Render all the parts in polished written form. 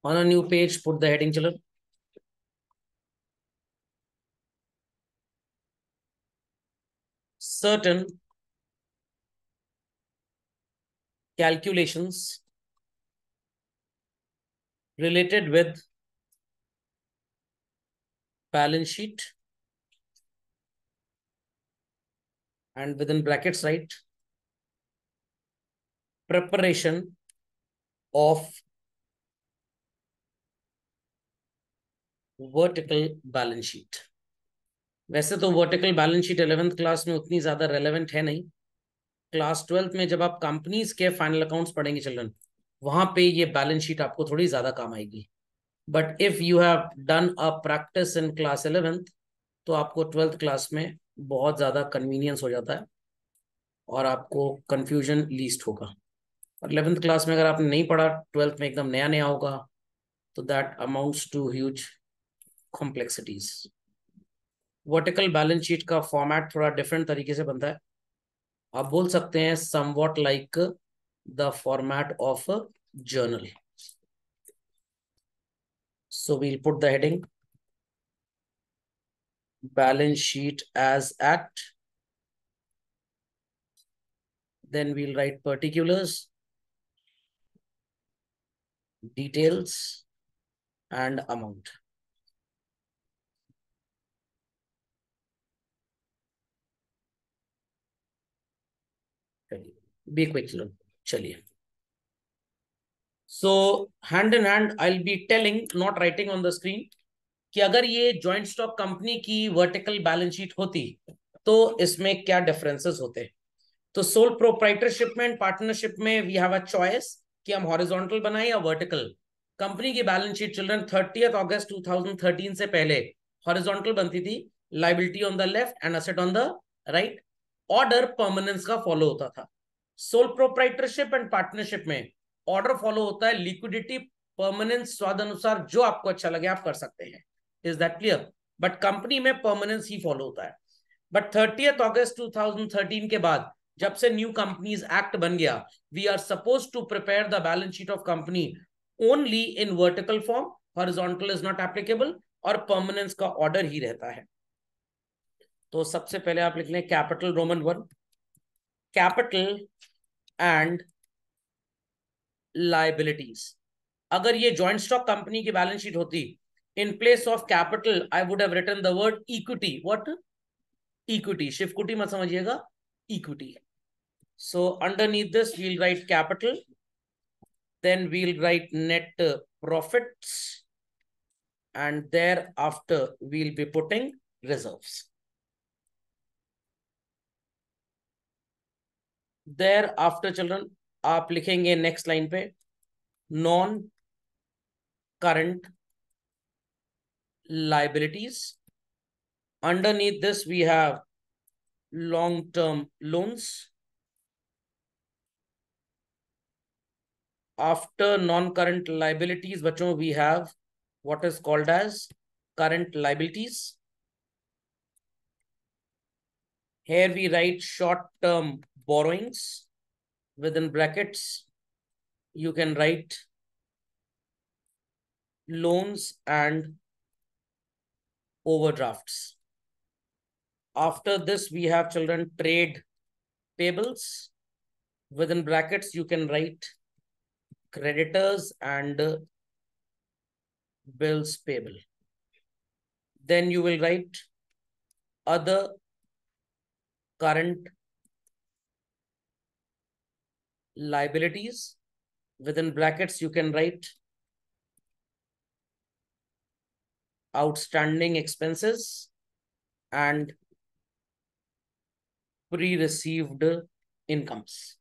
On a new page, put the heading, children. Certain calculations related with balance sheet, and within brackets write preparation of vertical balance sheet. वैसे तो vertical balance sheet 11th class में उतनी ज्यादा relevant है नहीं। Class 12th में जब आप कंपनीज के फाइनल अकाउंट्स पढ़ेंगे चिल्ड्रन, वहां पे ये बैलेंस शीट आपको थोड़ी ज्यादा काम आएगी। But if you have done a practice in class 11th, तो आपको 12th क्लास में बहुत ज्यादा कन्वीनियंस हो जाता है और आपको कंफ्यूजन लीस्ट होगा। और 11th क्लास में अगर आपने नहीं पढ़ा, 12th में एकदम नया नया होगा, तो that amounts to huge complexities. Vertical balance sheet का फॉर्मेट थोड़ा डिफरेंट तरीके से बनता है। आप बोल सकते हैं somewhat like the format of a journal. So we'll put the heading balance sheet as at, then we'll write particulars, details, and amount. Be quick, chaliye. So hand in hand, I'll be telling, not writing on the screen, कि अगर ये joint stock company की vertical balance sheet होती तो इसमें क्या differences होते। तो सोल प्रोप्राइटरशिप में एंड पार्टनरशिप में वी हैव अ चॉइस कि हम हॉरिजॉन्टल बनाए या वर्टिकल। कंपनी की बैलेंस शीट चिल्ड्रन 30 अगस्त 2013 से पहले हॉरिजॉन्टल बनती थी, liability on the left and asset on the right. Order permanence का फॉलो होता था। सोल प्रोप्राइटरशिप एंड पार्टनरशिप में ऑर्डर फॉलो होता है, लिक्विडिटी परमानेंस स्वाद अनुसार जो आपको अच्छा लगे आप कर सकते हैं। Is that clear? But company में परमानेंस ही फॉलो होता है। बट 30 अगस्त 2013 के बाद जब से न्यू कंपनीज एक्ट बन गया, we are suppose to prepare the balance sheet of company only in vertical form, horizontal is not applicable, और परमानेंस का ऑर्डर ही रहता है। तो सबसे पहले आप लिख लें capital Roman 1, capital and liabilities. अगर ये जॉइंट स्टॉक कंपनी की बैलेंस शीट होती, in place of capital I would have written the word equity. What? Equity. शिवकुटी मत समझिएगा, equity. So underneath this, we'll write capital, then we'll write net profits, and thereafter we'll be putting reserves. Thereafter children, आप लिखेंगे next line पे non current liabilities. Underneath this we have long term loans. After non current liabilities बच्चों, we have what is called as current liabilities. Here we write short-term borrowings. Within brackets, you can write loans and overdrafts. After this, we have children trade payables. Within brackets, you can write creditors and bills payable. Then you will write other current liabilities. Within brackets, you can write outstanding expenses and pre-received incomes.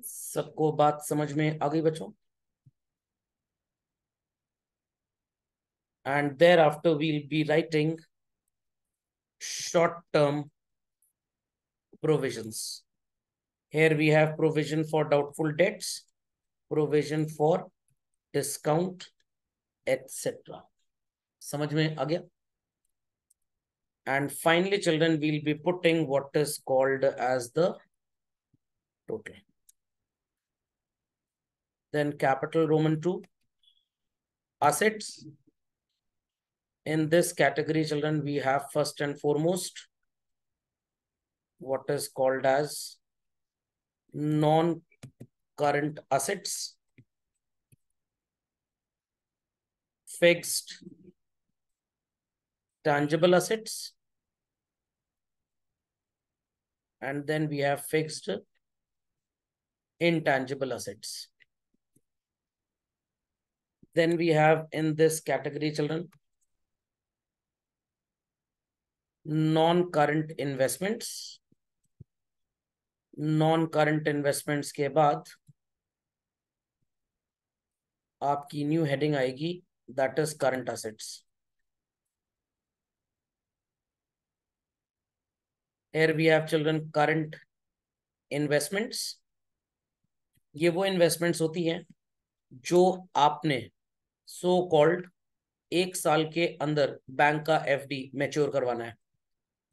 सबको बात समझ में आ गई बच्चों? And thereafter we'll be writing short-term provisions. Here we have provision for doubtful debts, provision for discount, etc. समझ में आ गया? And finally, children, we'll be putting what is called as the total. Then capital Roman 2, assets. In this category, children, we have first and foremost what is called as non-current assets, fixed tangible assets, and then we have fixed intangible assets. Then we have in this category, children, non-current investments. Non-current investments के बाद आपकी new heading आएगी, that is current assets. Here we have children current investments. ये वो investments होती हैं जो आपने सो कॉल्ड 1 साल के अंदर बैंक का एफडी मैच्योर करवाना है.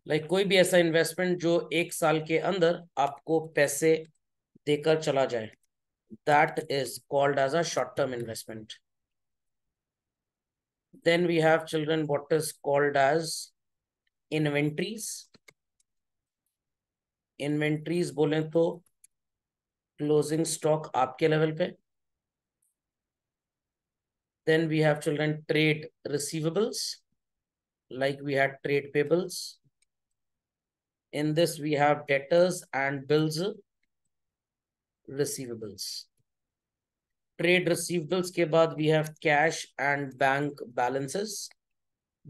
लाइक कोई भी ऐसा इन्वेस्टमेंट जो 1 साल के अंदर आपको पैसे देकर चला जाए, that is called as a short term investment. Then we have children what is called as inventories. Inventories बोले तो क्लोजिंग स्टॉक आपके लेवल पे. Then we have children trade receivables, like we had trade payables. In this we have debtors and bills receivables. Trade receivables के बाद we have cash and bank balances.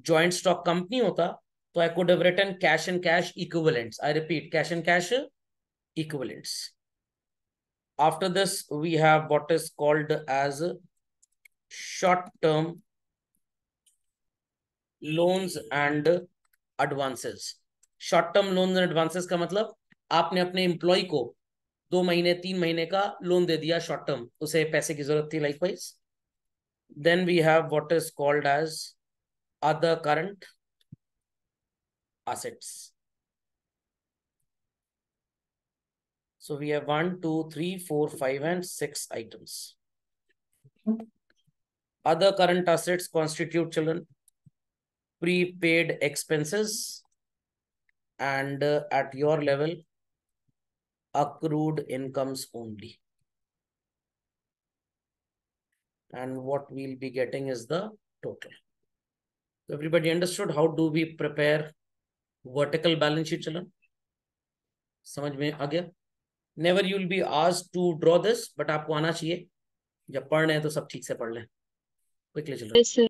Joint stock company होता तो I could have written cash and cash equivalents. I repeat, cash and cash equivalents. After this we have what is called as short term loans and advances. Short term loan and advances का मतलब आपने अपने employ को 2 महीने 3 महीने का loan दे दिया short term, उसे पैसे की जरूरत थी likewise. Then we have what is called as other current assets. So we have 1, 2, 3, 4, 5 and 6 items. Other current assets constitute, children, prepaid expenses and at your level accrued incomes only. And what we'll be getting is the total. So everybody understood how do we prepare vertical balance sheet, children? समझ में आ गया? Never you will be asked to draw this, but आपको आना चाहिए. जब पढ़ रहे हैं तो सब ठीक से पढ़ लें. Quickly, children. Yes, sir.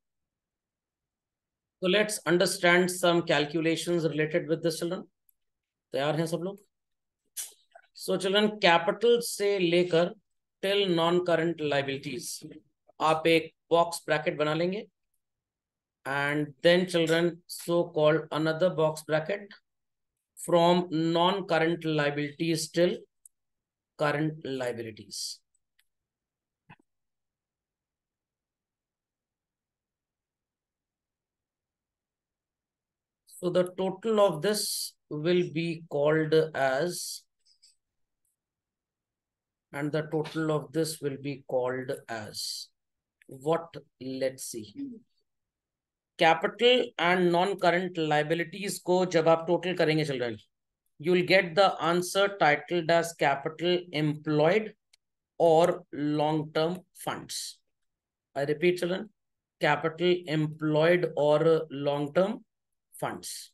So let's understand some calculations related with this, children. तैयार हैं सब लोग? So children, capital से लेकर till non-current liabilities आप एक box bracket बना लेंगे. And then children, so-called another box bracket from non-current liabilities till current liabilities. So the total of this will be called as, and the total of this will be called as what? Let's see. Capital and non-current liabilities को जब आप total करेंगे children, you will get the answer titled as capital employed or long-term funds. I repeat, children, capital employed or long-term funds.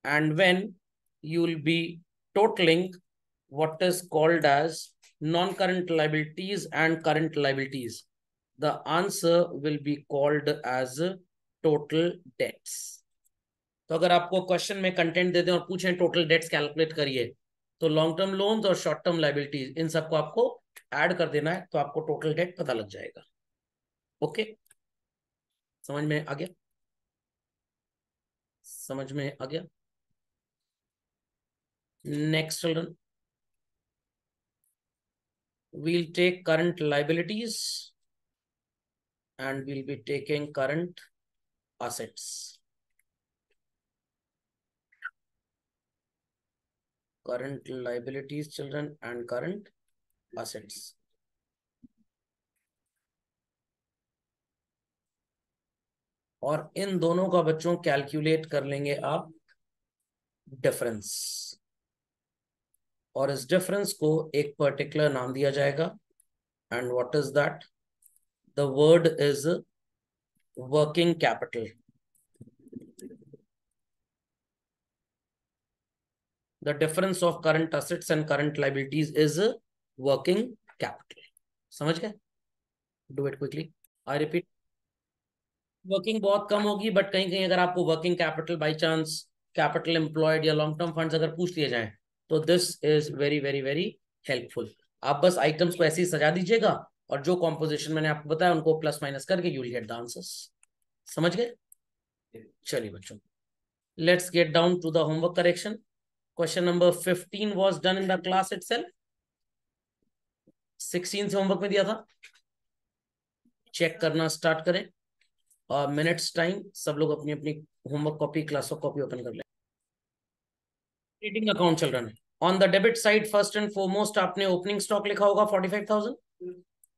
And when you will be totaling what is called as non-current liabilities and current liabilities, the answer will be called as total debts. तो अगर आपको question में content दे दें और पूछें total debts calculate करिए, तो long term loans और शॉर्ट टर्म लायबिलिटीज इन सबको आपको ऐड कर देना है, तो आपको टोटल डेट पता लग जाएगा. ओके, समझ में आ गया? समझ में आ गया? Next children, we'll take current liabilities and we'll be taking current assets. Current liabilities, children, and current assets. और इन दोनों का बच्चों कैलकुलेट कर लेंगे आप डिफरेंस, और इस डिफरेंस को एक पर्टिकुलर नाम दिया जाएगा, and what is that? The word is working capital. The difference of current assets and current liabilities is working capital. समझ गए? Do it quickly. I repeat, working बहुत कम होगी, बट कहीं कहीं अगर आपको working capital by chance, capital employed या long term funds अगर पूछ लिए जाए, तो this is very very very helpful. आप बस आइटम्स को ऐसे ही सजा दीजिएगा, और जो कॉम्पोजिशन मैंने आपको बताया उनको प्लस माइनस करके you will get the answers. समझ गए? चलिए बच्चों, let's get down to the homework correction. Question number 15 was done in the class itself. 16 से होमवर्क में दिया था. चेक करना स्टार्ट करें. मिनट्स टाइम, सब लोग अपनी अपनी homework copy, class work copy open कर लें. ट्रेडिंग अकाउंट चल रहा है. On the debit side first and foremost आपने ओपनिंग स्टॉक लिखा होगा 45,000.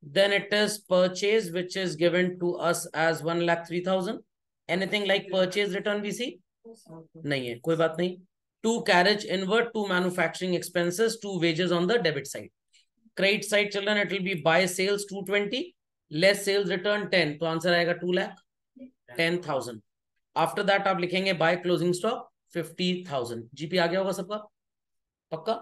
Then it is purchase which is given to us as 1,03,000. Anything like purchase return we see? नहीं है, कोई बात नहीं. To carriage inward, to manufacturing expenses, to wages on the debit side. Credit side children it will B bye sales 220, less sales return 10, तो answer आएगा 2,10,000. After that आप लिखेंगे by closing stock 50,000. GP आ गया होगा सबका पक्का.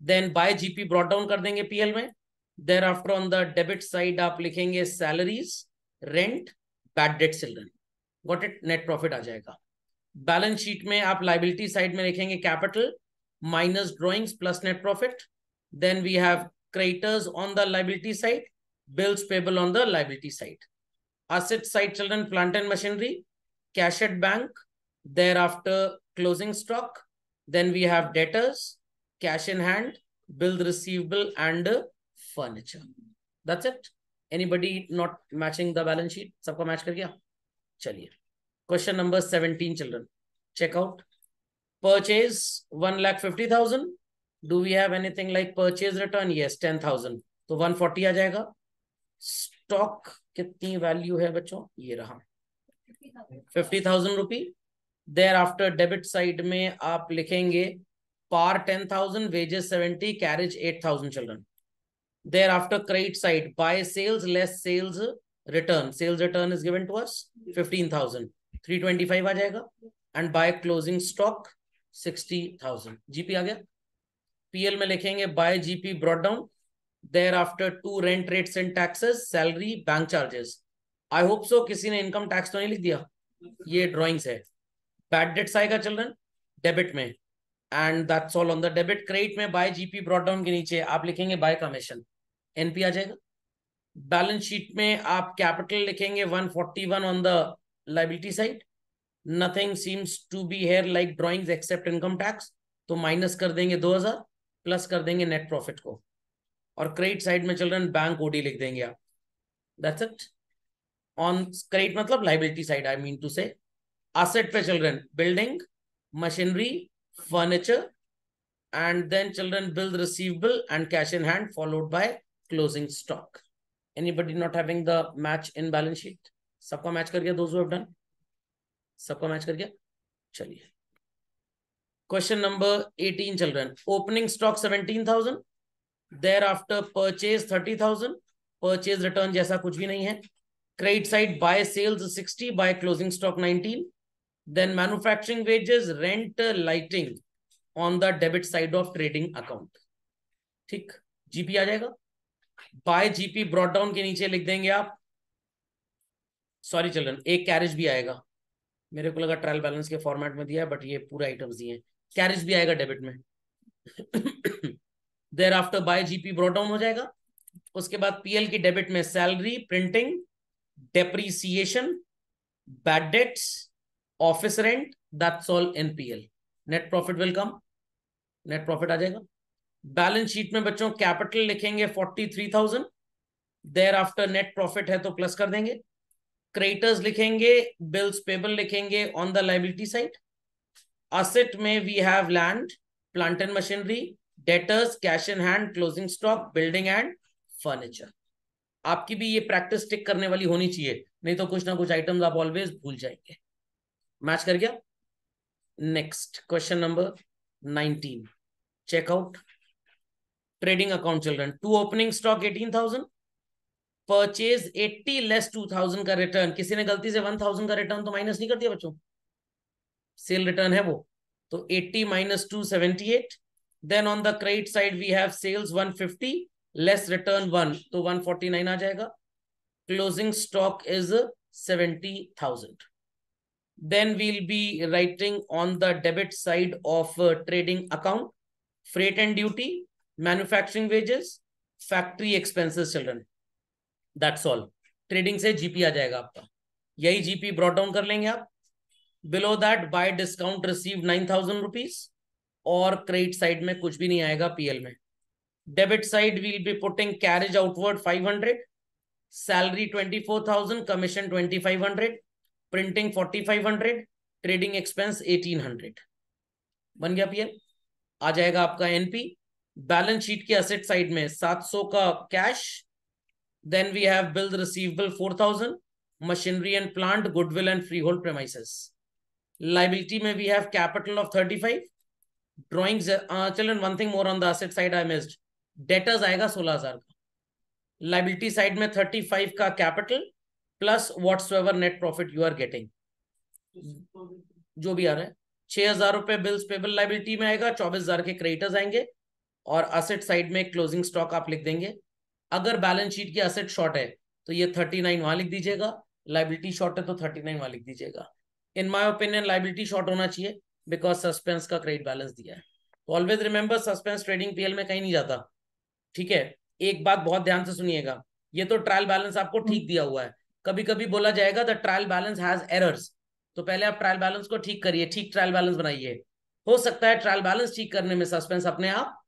Then by GP brought down कर देंगे पीएल में. Thereafter on the debit side आप लिखेंगे salaries, rent, bad debt children. Got it? Net profit आ जाएगा. बैलेंस शीट में आप लाइबिलिटी साइड में लिखेंगे capital minus drawings plus net profit. Then we have creditors on the liability side, bills payable on the liability side. Asset side children, plant and machinery, cash at bank, thereafter closing stock, then we have debtors, cash in hand, bill receivable and furniture. That's it. Anybody not matching the balance sheet? सबका match कर गया? चलिए, question number 17 children, check out. Purchase 1,50,000. Do we have anything like purchase return? Yes, 10,000, तो 140 आ जाएगा. Stock कितनी value है बच्चों? ये रहा 50,000 rupee. Thereafter debit side में आप लिखेंगे पार 10,000, wages 70, carriage 8,000 children. Thereafter credit side by sales less sales return, sales return is given to us 15,000, 325 आ जाएगा. And by closing stock 60,000. GP आ गया. पीएल में लिखेंगे by GP brought down, thereafter two rent rates and taxes, salary, bank charges. I hope so किसी ने income tax तो नहीं लिख दिया. ये ड्राइंग्स है. बैड डेट्स आएगा चिल्ड्रन डेबिट में, and that's all on the debit. Credit में बाय जीपी ब्रॉट डाउन के नीचे आप लिखेंगे बाय कमीशन, एनपी आ जाएगा. बैलेंस शीट में आप कैपिटल लिखेंगे 141 on the liability side. Nothing seems to be here like drawings except income tax, तो माइनस कर देंगे 2,000, प्लस कर देंगे नेट प्रॉफिट को. और क्रेडिट साइड में चिल्ड्रन बैंक ओडी लिख देंगे आप. That's it. ऑन क्रेडिट मतलब liability side I mean to say. Asset पे children building, machinery, furniture, and then children bill receivable and cash in hand followed by closing stock. Anybody not having the match in balance sheet? सबका match कर गया? Those who have done, सबका match कर गया. चलिए, question number 18 children. Opening stock 17,000, thereafter purchase 30,000, purchase return जैसा कुछ भी नहीं है. Credit side buy sales 60, buy closing stock 19, then manufacturing wages, rent, lighting on the debit side of trading account. ठीक, जीपी आ जाएगा. बाय जीपी ब्रॉट डाउन के नीचे लिख देंगे आप, सॉरी चिल्ड्रन एक कैरेज भी आएगा. मेरे को लगा ट्रायल बैलेंस के फॉर्मेट में दिया है, बट ये पूरा आइटम्स दिए हैं. कैरेज भी आएगा डेबिट में. Thereafter by GP brought down हो जाएगा. उसके बाद पीएल की डेबिट में salary, printing, depreciation, bad debts, office rent, that's all in PL. Net profit will come, net profit आ जाएगा. बैलेंस शीट में बच्चों कैपिटल लिखेंगे 43,000. देयर आफ्टर नेट प्रॉफिट है तो प्लस कर देंगे. क्रेडिटर्स लिखेंगे, बिल्स पेबल लिखेंगे on the liability side. Asset में we have land, plant and machinery, debtors, cash in hand, closing stock, building and furniture. आपकी भी ये प्रैक्टिस टिक करने वाली होनी चाहिए, नहीं तो कुछ ना कुछ आइटम्स आप ऑलवेज भूल जाएंगे। मैच कर गया। Next question number 19, check out trading account children. To opening stock 18,000, purchase 80 less 2,000 का रिटर्न। किसी ने गलती से 1,000 का रिटर्न तो माइनस नहीं कर दिया बच्चों, सेल रिटर्न है वो, तो 80 minus 2 78। Then on the credit side we have sales 150 less return 1, तो 149 आ जाएगा। Closing stock is 70,000। then we'll be writing on the debit side of trading account freight and duty, manufacturing wages, factory expenses children, that's all। Trading से GP आ जाएगा आपका, यही GP brought down कर लेंगे आप। Below that by discount received 9,000 rupees, और credit side में कुछ भी नहीं आएगा पीएल में। Debit side will be putting carriage outward 500, salary 24,000, commission 2,500, printing 4,500, trading expense 1,800। बन गया पीएल। आ जाएगा आपका एनपी। बैलेंस शीट के असेट साइड में 700 का cash, then we have bills receivable 4,000, machinery and plant, goodwill and freehold premises. Liability में we have capital of 35, drawings. Children one thing more on the asset side I missed, debtors आएगा 16,000 का। Liability side में 35 का capital plus whatsoever net profit you are getting, जो भी आ रहा है। 6,000 रुपए बिल्स पेबल लाइबिलिटी में आएगा, 24,000 के क्रेडिटर्स आएंगे, और असेट साइड में क्लोजिंग स्टॉक आप लिख देंगे। अगर बैलेंस शीट की असेट शॉर्ट है तो ये 39 वहां लिख दीजिएगा, लाइबिलिटी शॉर्ट है तो 39 वहां लिख दीजिएगा। In my opinion liability short होना चाहिए, बिकॉज सस्पेंस का क्रेडिट बैलेंस दिया है। तो always remember suspense trading PL में कहीं नहीं जाता, ठीक है। एक बात बहुत ध्यान से सुनिएगा, ये तो ट्रायल बैलेंस आपको ठीक दिया हुआ है। कभी कभी बोला जाएगा the trial balance has errors, तो पहले आप ट्रायल बैलेंस को ठीक करिए, ठीक ट्रायल बैलेंस बनाइए। हो सकता है ट्रायल बैलेंस ठीक करने में सस्पेंस अपने आप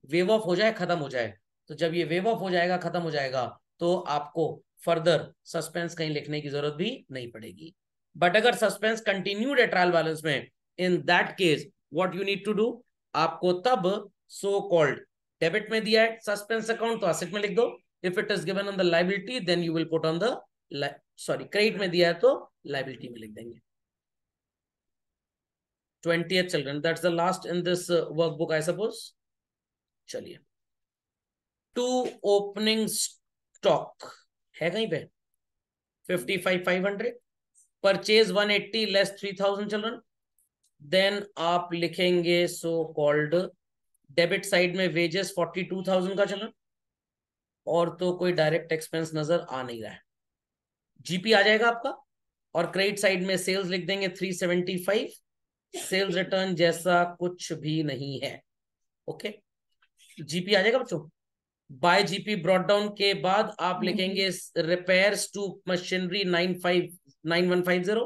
वेव ऑफ हो जाए, खत्म हो जाए। तो जब ये वेव ऑफ हो जाएगा, खत्म हो जाएगा, तो आपको फर्दर सस्पेंस कहीं लिखने की जरूरत भी नहीं पड़ेगी। बट अगर सस्पेंस कंटिन्यूड है ट्रायल बैलेंस में, in that case what you need to do, आपको तब सो कॉल्ड डेबिट में दिया है सस्पेंस अकाउंट तो एसेट में लिख दो, if it is given on the liability then you will put on the credit में दिया है तो लायबिलिटी में लिख देंगे। 20th children, that's the last in this workbook I suppose. चलिए, टू ओपनिंग स्टॉक है कहीं पे 55,500, परचेज 180 लेस 3,000 चिल्ड्रन। देन आप लिखेंगे सो कॉल्ड डेबिट साइड में वेजेस 42,000 का चिल्ड्रन, और तो कोई डायरेक्ट एक्सपेंस नजर आ नहीं रहा है, जीपी आ जाएगा आपका। और क्रेडिट साइड में सेल्स लिख देंगे 375, सेल्स रिटर्न जैसा कुछ भी नहीं है, ओके। जीपी आ जाएगा बच्चों। बाय जीपी ब्रॉट डाउन के बाद आप लिखेंगे रिपेयर्स टू मशीनरी 9150,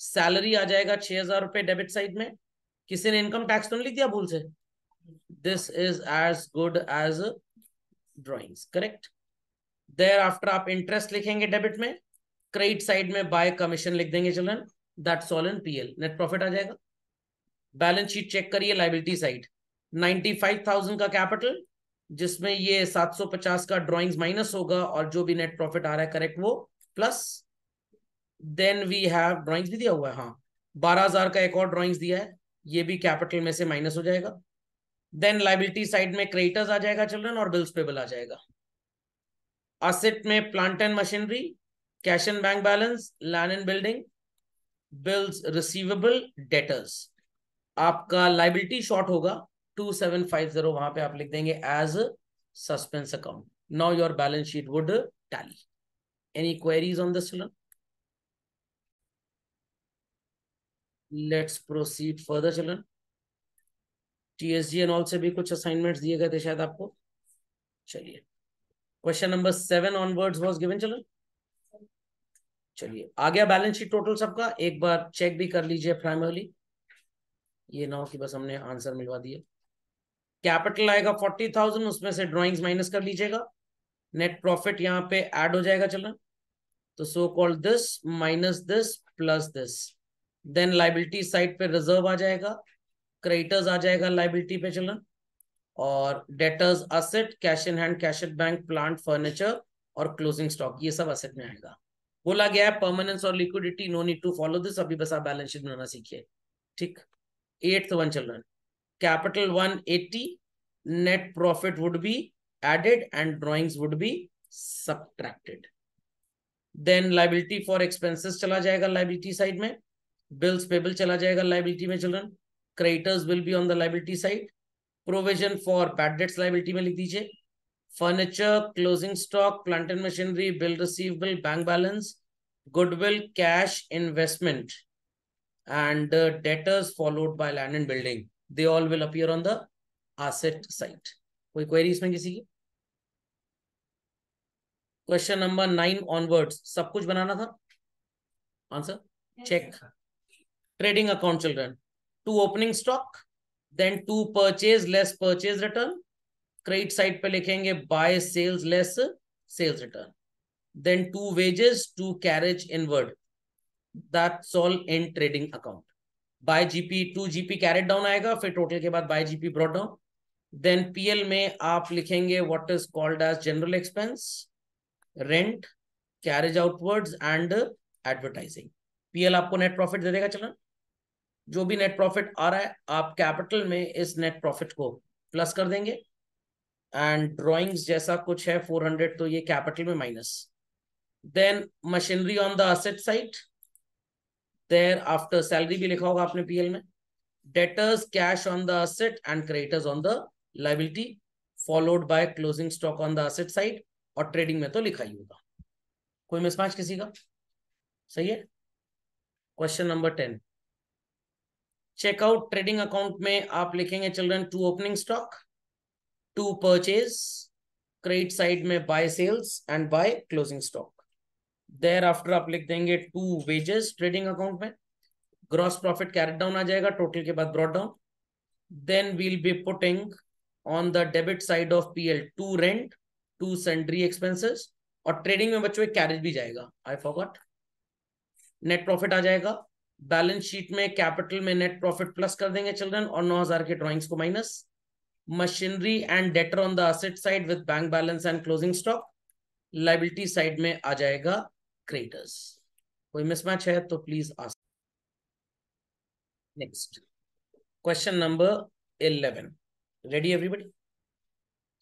सैलरी आ जाएगा 6,000 रुपए डेबिट साइड में। किसी ने इनकम टैक्स तो नहीं लिख दिया भूल से? This is as good as drawings, correct. Thereafter आप इंटरेस्ट लिखेंगे डेबिट में, क्रेडिट साइड में बाय कमीशन लिख देंगे children, that's all in PL. Net profit आ जाएगा। बैलेंस शीट चेक करिए, लायबिलिटी साइड 95,000 का कैपिटल, जिसमें ये 750 का ड्रॉइंग्स माइनस होगा, और जो भी नेट प्रॉफिट आ रहा है करेक्ट वो plus. Then we have drawings भी दिया हुआ है, हाँ 12,000 का एक और ड्रॉइंग्स दिया है, ये भी कैपिटल में से माइनस हो जाएगा। देन लायबिलिटी साइड में क्रेडिटर्स आ जाएगा चिल्ड्रन, और बिल्स पेबल आ जाएगा। असेट में plant and machinery, cash and bank balance, land and building, bills receivable, debtors. आपका लायबिलिटी शॉर्ट होगा 2750, वहां पे आप लिख देंगे as suspense account. Now your balance sheet would tally. Any queries on this children? Let's proceed further children. TSG and all से भी कुछ असाइनमेंट्स दिए गए थे शायद आपको। चलिए, question number 7 onwards was given children. चलिए, आ गया बैलेंस शीट टोटल सबका, एक बार चेक भी कर लीजिए प्राइमरली, ये ना हो कि बस हमने आंसर मिलवा दिए। कैपिटल आएगा 40,000, उसमें से ड्रॉइंग्स माइनस कर लीजिएगा। नेट प्रॉफिट यहाँ पे ऐड हो जाएगा चलना, तो so called this minus this plus this. Then liability side पे रिजर्व आ जाएगा, क्रेडिटर्स आ जाएगा लाइबिलिटी पे चलना, और debtors asset, cash in hand, cash at bank, plant, furniture, और क्लोजिंग स्टॉक, ये सब असेट में आएगा। बोला गया है परमानेंस और liquidity, no need to follow this, अभी बस आप बैलेंस शीट बनाना सीखिए। ठीक, 8th वन चल रहा है। Capital 180, net profit would be added and drawings would be subtracted. Then liability for expenses चला जाएगा लाइबिलिटी साइड में, बिल्स पेबल चला जाएगा लाइबिलिटी में children, creditors will be on the liability side, provision for bad debts liability में लिख दीजिए, furniture, closing stock, plant and machinery, bill receivable, bank balance, goodwill, cash, investment and debtors followed by land and building, they all will appear on the asset side. कोई query इसमें किसी की? Question number 9 onwards सब कुछ बनाना था, answer check. Trading account children, to opening stock, then to purchase less purchase return, credit side पे लिखेंगे by sales less sales return, then to wages, to carriage inward, that's all in trading account. By GP, to GP carried down आएगा, फिर total के बाद by GP brought down. Then PL में आप लिखेंगे what is called as general expense, rent, carriage outwards and advertising. PL आपको net profit दे देगा। चलो, जो भी नेट प्रॉफिट आ रहा है आप कैपिटल में इस नेट प्रॉफिट को प्लस कर देंगे, एंड ड्रॉइंग्स जैसा कुछ है 400, तो ये कैपिटल में minus. Then machinery on the asset side, thereafter salary भी लिखा होगा आपने पीएल में, debtors cash on the asset and creditors on the liability, followed by closing stock on the asset side, और ट्रेडिंग में तो लिखा ही होगा। कोई मिसमैच किसी का? सही है। Question number 10, check out trading account में आप लिखेंगे children to opening stock, to purchase, credit side में by sales and by closing stock. Thereafter आप लिख देंगे टू वेजेस ट्रेडिंग अकाउंट में, ग्रॉस प्रॉफिट कैरेट डाउन आ जाएगा, टोटल के बाद brought down. Then we'll be putting on the debit side of PL to rent, to sundry expenses, और trading में बच्चों एक कैरेज भी जाएगा, आई फॉरगॉट। नेट प्रॉफिट आ जाएगा, बैलेंस शीट में कैपिटल में नेट प्रॉफिट प्लस कर देंगे चिल्ड्रन, और 9000 के ड्राइंग्स को minus. Machinery and debtor on the asset side with bank balance and closing stock, liability side में आ जाएगा क्रेडिटर्स। कोई मिसमैच है तो please ask. Next question number 11, ready everybody?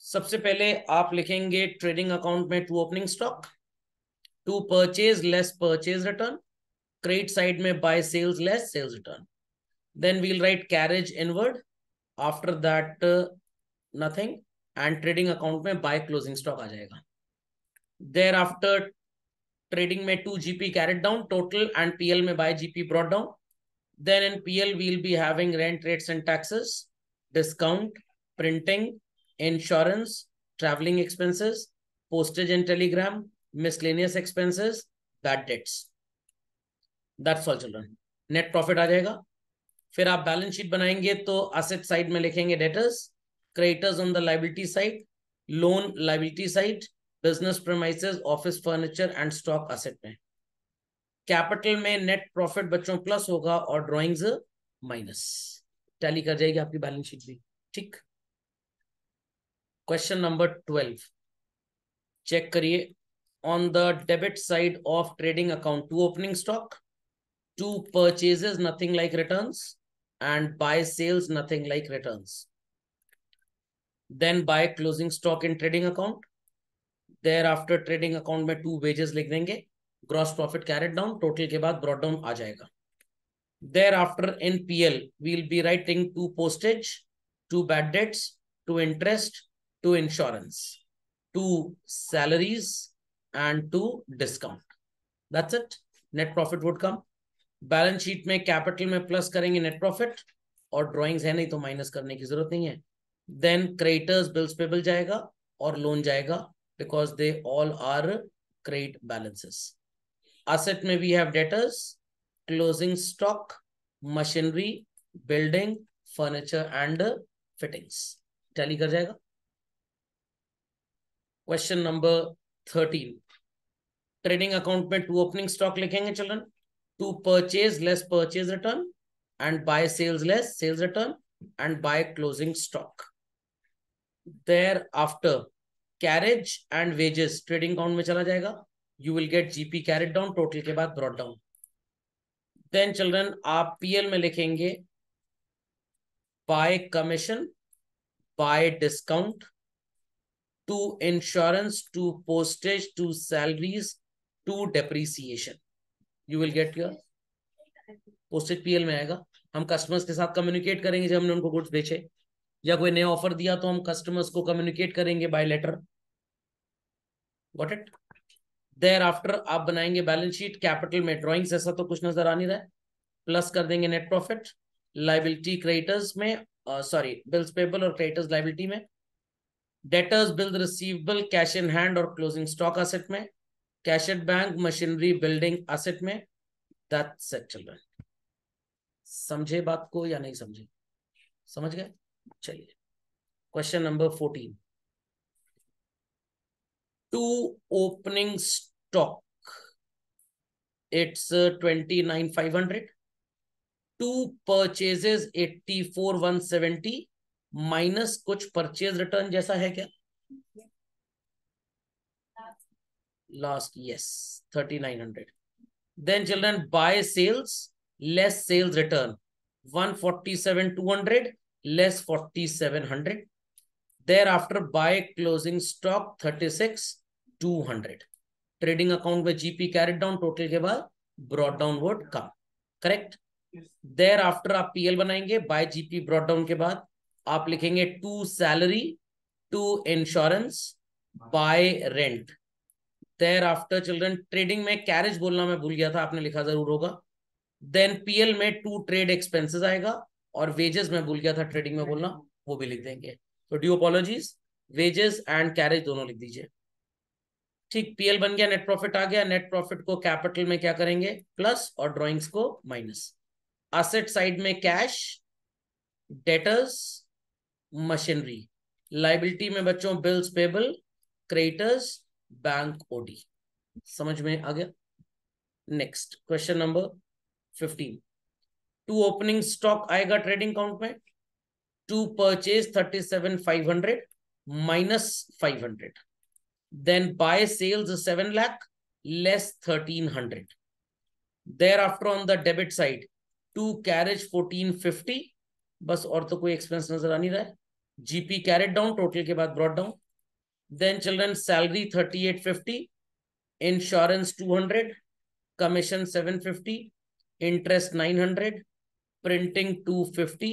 सबसे पहले आप लिखेंगे ट्रेडिंग अकाउंट में to opening stock, to purchase less purchase return, credit side में by sales less sales return, then will write carriage inward, after that nothing, and trading account में by closing stock आ जाएगा। Thereafter trading में to GP carried down total, and PL में by GP brought down. Then in PL, we'll be having rent, rates and taxes, discount, printing, insurance, traveling expenses, postage and telegram, miscellaneous expenses, bad debts. That's all children. Net profit आ जाएगा। फिर आप balance sheet बनाएंगे तो asset side में लिखेंगे debtors, creditors on the liability side, loan liability side, business premises, office furniture and stock asset में। Capital में net profit बच्चों प्लस होगा और ड्राइंग्स माइनस, टैली कर जाएगी आपकी बैलेंस शीट भी। ठीक, क्वेश्चन नंबर 12 चेक करिए। On the debit side of trading account, to opening stock, to purchases nothing like returns, and by sales nothing like returns, then by closing stock in trading account. Thereafter trading account में to wages लिख देंगे, gross profit carried down, total के बाद brought down आ जाएगा। Thereafter in PL, we'll be writing to postage, to bad debts, to interest, to insurance, to salaries, and to discount. That's it. Net profit would come. Balance sheet में capital में plus करेंगे net profit, और drawings है नहीं तो minus करने की जरूरत नहीं है। देन क्रेडिटर्स बिल्स पेबल जाएगा और लोन जाएगा, because they all are credit balances. Asset में we have debtors, closing stock, machinery, building, furniture and fittings. Tally कर जाएगा। क्वेश्चन नंबर 13, ट्रेडिंग अकाउंट में टू ओपनिंग स्टॉक लिखेंगे children, to purchase less purchase return, and by sales less sales return, and by closing stock. Thereafter carriage and wages trading account में चला जाएगा, you will get GP carried down, total के बाद brought down. Then children आप PL में लिखेंगे by commission, by discount, to insurance, to postage, to salaries, to depreciation, you will get your postage PL में आएगा। हम कस्टमर्स के साथ कम्युनिकेट करेंगे जब हमने उनको गुड्स बेचे, या कोई नया ऑफर दिया तो हम कस्टमर्स को कम्युनिकेट करेंगे by letter. Got it? Thereafter आप बनाएंगे बैलेंस शीट। कैपिटल में ड्राइंग्स ऐसा तो कुछ नजर आ नहीं रहा है, प्लस कर देंगे नेट प्रॉफिट। लाइबिलिटी क्रेडिटर्स में, सॉरी बिल्स पेबल और क्रेडिटर्स लाइबिलिटी में, debtors bill receivable cash in hand और क्लोजिंग स्टॉक एसेट में, cash at bank machinery building asset में। That's it children. समझे बात को या नहीं समझे? समझ गए? चलिए question number 14। To opening stock it's 29,500, to purchases 84,170 minus कुछ परचेज रिटर्न जैसा है क्या last? Yes 3,900। Then children bye sales less sales return 147,200 less 4,700। Thereafter by closing stock 36,200। Trading account में जीपी कैरेट डाउन, टोटल के बाद brought down word कम। Correct? Thereafter आप PL बनाएंगे बाय जीपी ब्रॉट डाउन के बाद आप लिखेंगे to salary, to insurance, by rent. Thereafter children trading में कैरेज बोलना मैं भूल गया था, आपने लिखा जरूर होगा। देन पीएल में टू ट्रेड एक्सपेंसेस आएगा, और वेजेस में भूल गया था ट्रेडिंग में बोलना, वो भी लिख देंगे। तो due apologies, wages and carriage दोनों लिख दीजिए। ठीक, पीएल बन गया, नेट प्रॉफिट आ गया। नेट प्रॉफिट को कैपिटल में क्या करेंगे? प्लस, और ड्रॉइंग्स को माइनस। एसेट साइड में कैश, डेटर्स, मशीनरी। लाइबिलिटी में बच्चों bills payable, creditors, bank OD. समझ में आ गया? Next question number 15। To opening stock आएगा ट्रेडिंग अकाउंट में, to purchase 37,500 minus 500। Then by sales 7 lakh less 1,300। thereafter on the debit side to carriage 1450, बस और तो कोई एक्सपेंस नजर आ नहीं रहा है। जीपी कैरेट डाउन, टोटल के बाद brought down. Then children salary 3850, insurance 200, commission 750, interest 900, printing 250,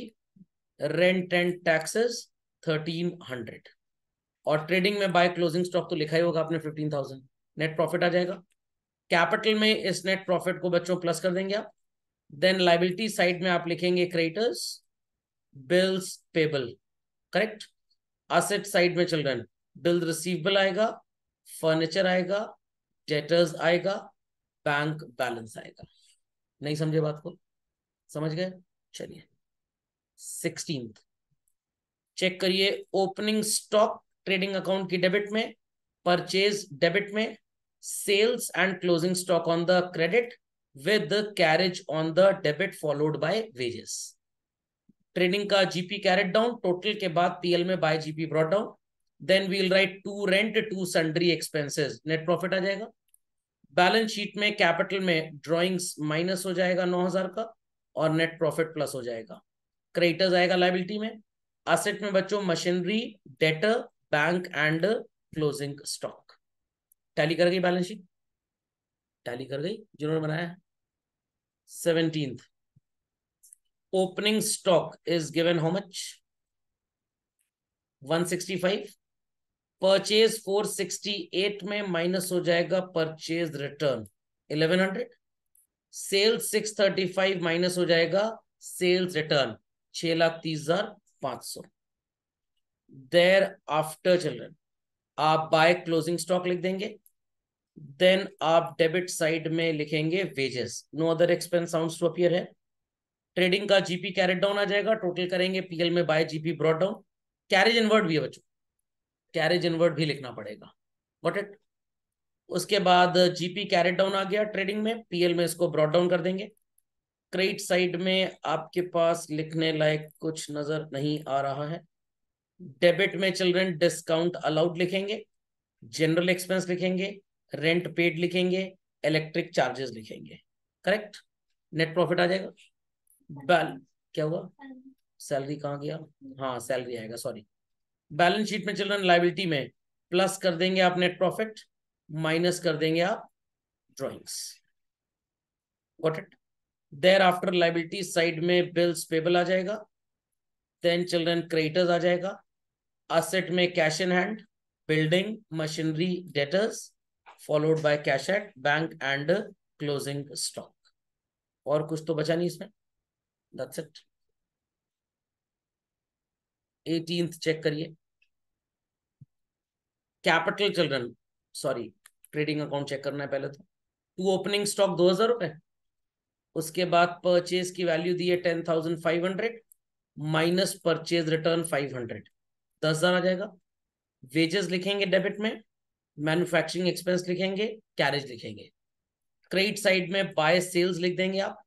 rent and taxes 1300। और ट्रेडिंग में बाय क्लोजिंग स्टॉक तो लिखा ही होगा आपने 15,000। नेट प्रॉफिट आ जाएगा। कैपिटल में इस नेट प्रॉफिट को बच्चों प्लस कर देंगे आप। देन लाइबिलिटी साइड में आप लिखेंगे creditors, bills payable. Correct? Asset side में चिल्ड्रन बिल रिसीवेबल आएगा, फर्नीचर आएगा, डेटर्स आएगा, बैंक बैलेंस आएगा। नहीं समझे बात को? समझ गए? चलिए 16। चेक करिए, ओपनिंग स्टॉक ट्रेडिंग अकाउंट की डेबिट में, परचेज डेबिट में, sales and closing stock on the credit with carriage on the debit followed by wages. Trading का जीपी कैरेट डाउन, टोटल के बाद पीएल में by GP brought down. Then we will write to rent, to sundry expenses, net profit आ जाएगा। Balance sheet में capital में drawings minus हो जाएगा 9,000 का, और नेट प्रॉफिट प्लस हो जाएगा। क्रेडिटर्स आएगा लाइबिलिटी में। एसेट में बच्चों machinery, debtor, bank and closing stock. Tally कर गई बैलेंस शीट? टैली कर गई जिन्होंने बनाया है? 17th, opening stock is given how much? 165। Purchase 468 में माइनस हो जाएगा परचेज रिटर्न 1100। सेल्स 635 माइनस हो जाएगा sales return 6,30,500। Thereafter children आप बाय क्लोजिंग स्टॉक लिख देंगे। देन आप डेबिट साइड में लिखेंगे wages, no other expense sounds to appear है। ट्रेडिंग का जीपी कैरेट डाउन आ जाएगा, टोटल करेंगे पीएल में by GP brought down. Carriage inward भी है बच्चों, कैरेज इनवर्ड भी लिखना पड़ेगा। What it? उसके बाद जीपी कैरेट डाउन आ गया ट्रेडिंग में, पीएल में इसको ब्रॉट डाउन कर देंगे। क्रेडिट साइड में आपके पास लिखने लायक कुछ नजर नहीं आ रहा है। डेबिट में चिल्ड्रन डिस्काउंट अलाउड लिखेंगे, जनरल एक्सपेंस लिखेंगे, रेंट पेड लिखेंगे, इलेक्ट्रिक चार्जेस लिखेंगे। करेक्ट। नेट प्रॉफिट आ जाएगा। बैल क्या हुआ, सैलरी कहाँ गया, हाँ सैलरी आएगा, सॉरी। बैलेंस शीट में चिल्ड्रन लाइबिलिटी में प्लस कर देंगे आप नेट प्रॉफिट, माइनस कर देंगे आप drawings. Got it. Thereafter liability side में बिल्स पेबल आ जाएगा, देन चिल्ड्रन क्रेडिटर्स आ जाएगा, असेट में cash in hand, building machinery debtors, followed by cash at bank and closing stock. और कुछ तो बचा नहीं इसमें, दैट्स इट। 18th चेक करिए, capital children, sorry trading account check करना है पहले तो। टू ओपनिंग स्टॉक 2000 रुपए, उसके बाद परचेज की वैल्यू दी है 10,500 माइनस परचेज रिटर्न 500, 10,000 आ जाएगा। वेजेस लिखेंगे डेबिट में, मैन्युफैक्चरिंग एक्सपेंस लिखेंगे, कैरेज लिखेंगे। क्रेडिट साइड में बाय सेल्स लिख देंगे आप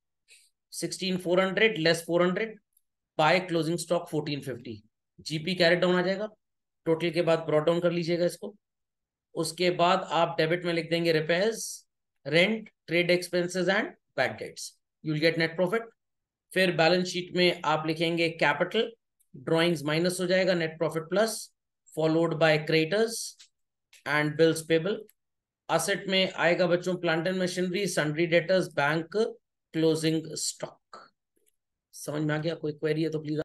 16,400 less 400, by closing stock 1450, GP carried down आ जाएगा। टोटल के बाद ब्रॉट डाउन कर लीजिएगा इसको। उसके बाद आप डेबिट में लिख देंगे repairs, rent, trade expenses and bad debts, you will gate net profit. फिर बैलेंस शीट में आप लिखेंगे कैपिटल, ड्रॉइंग्स माइनस हो जाएगा, net profit plus, followed by creditors and bills payable. Asset में आएगा बच्चों plant and machinery, sundry debtors, bank, closing stock. समझ में आ गया? कोई क्वेरी है तो प्लीज।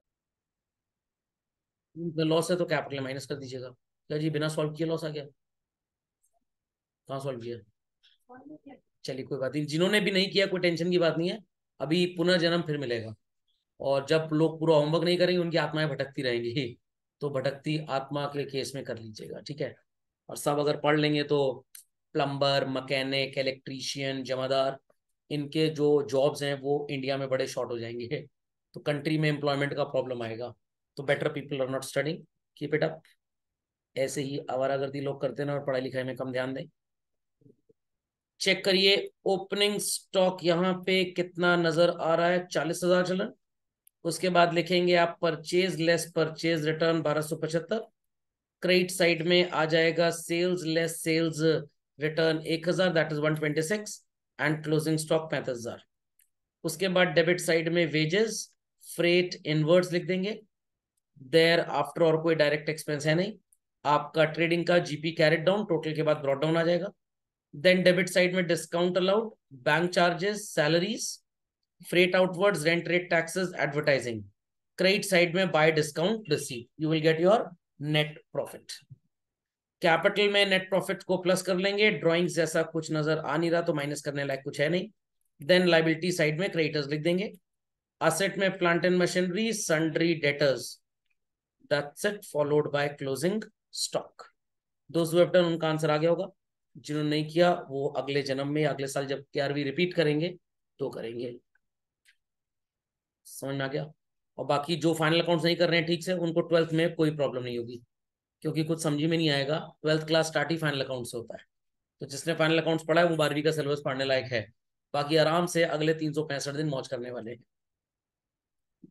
लॉस है तो कैपिटल माइनस कर दीजिएगा। क्या जी बिना सॉल्व किए लॉस आ गया? कहाँ सॉल्व किया? चलिए कोई बात नहीं, जिन्होंने भी नहीं किया कोई टेंशन की बात नहीं है, अभी पुनर्जन्म फिर मिलेगा। और जब लोग पूरा होमवर्क नहीं करेंगे उनकी आत्माएं भटकती रहेंगी, तो भटकती आत्मा के केस में कर लीजिएगा, ठीक है। और सब अगर पढ़ लेंगे तो प्लम्बर, मैकेनिक, इलेक्ट्रीशियन, जमादार, इनके जो जॉब्स हैं वो इंडिया में बड़े शॉर्ट हो जाएंगे, तो कंट्री में एम्प्लॉयमेंट का प्रॉब्लम आएगा। तो better people are not studying, keep it up. ऐसे ही आवारागर्दी लोग करते हैं ना और पढ़ाई लिखाई में कम ध्यान दें। चेक करिए ओपनिंग स्टॉक यहाँ पे कितना नजर आ रहा है, 40,000 चलन। उसके बाद लिखेंगे आप purchase less purchase return 1275। Credit side में आ जाएगा sales less sales return 1,000, that is 126, and closing stock 35,000। उसके बाद डेबिट साइड में वेजेस, फ्रेट, इनवर्ड्स लिख देंगे। देयर आफ्टर और कोई डायरेक्ट एक्सपेंस है नहीं। आपका ट्रेडिंग का जीपी कैरेट डाउन, टोटल के बाद ब्रॉट डाउन आ जाएगा। देन डेबिट साइड में discount allowed, bank charges, salaries, freight outwards, rent, rate, taxes, advertising. Credit side में by discount receive, you will get your net profit. Capital में net profit को plus कर लेंगे, drawings जैसा कुछ नजर आ नहीं रहा तो माइनस करने लायक कुछ है नहीं। देन लाइबिलिटी साइड में क्रेडिटर्स लिख देंगे। असेट में plant and machinery, sundry debtors, that's it, followed by closing stock. दोस्त हु हैव डन उनका आंसर आ गया होगा, जिन्होंने नहीं किया वो अगले जन्म में अगले साल जब 11वीं रिपीट करेंगे तो करेंगे। समझ में आ गया? और बाकी जो फाइनल अकाउंट्स नहीं कर रहे हैं ठीक से, उनको 12th में कोई प्रॉब्लम नहीं होगी, क्योंकि कुछ समझ में नहीं आएगा। 12th क्लास स्टार्ट ही फाइनल अकाउंट से होता है, तो जिसने फाइनल अकाउंट्स पढ़ा है वो 12वीं का सिलेबस पढ़ने लायक है। बाकी आराम से अगले 365 दिन मौज करने वाले हैं।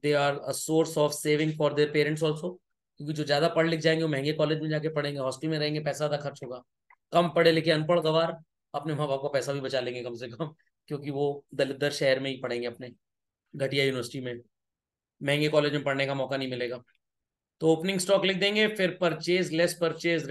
They are a source of saving for their parents also, क्योंकि जो ज्यादा पढ़ लिख जाएंगे वो महंगे कॉलेज में जाके पढ़ेंगे, हॉस्टल में रहेंगे, पैसा ज्यादा खर्च होगा। कम पढ़े लिखे अनपढ़ गवार अपने माँ बाप का पैसा भी बचा लेंगे कम से कम, क्योंकि वो दलित शहर में ही पढ़ेंगे अपने घटिया यूनिवर्सिटी में, महंगे कॉलेज में पढ़ने का मौका नहीं मिलेगा। तो ओपनिंग स्टॉक लिख देंगे, फिर परचेज लेस परचेज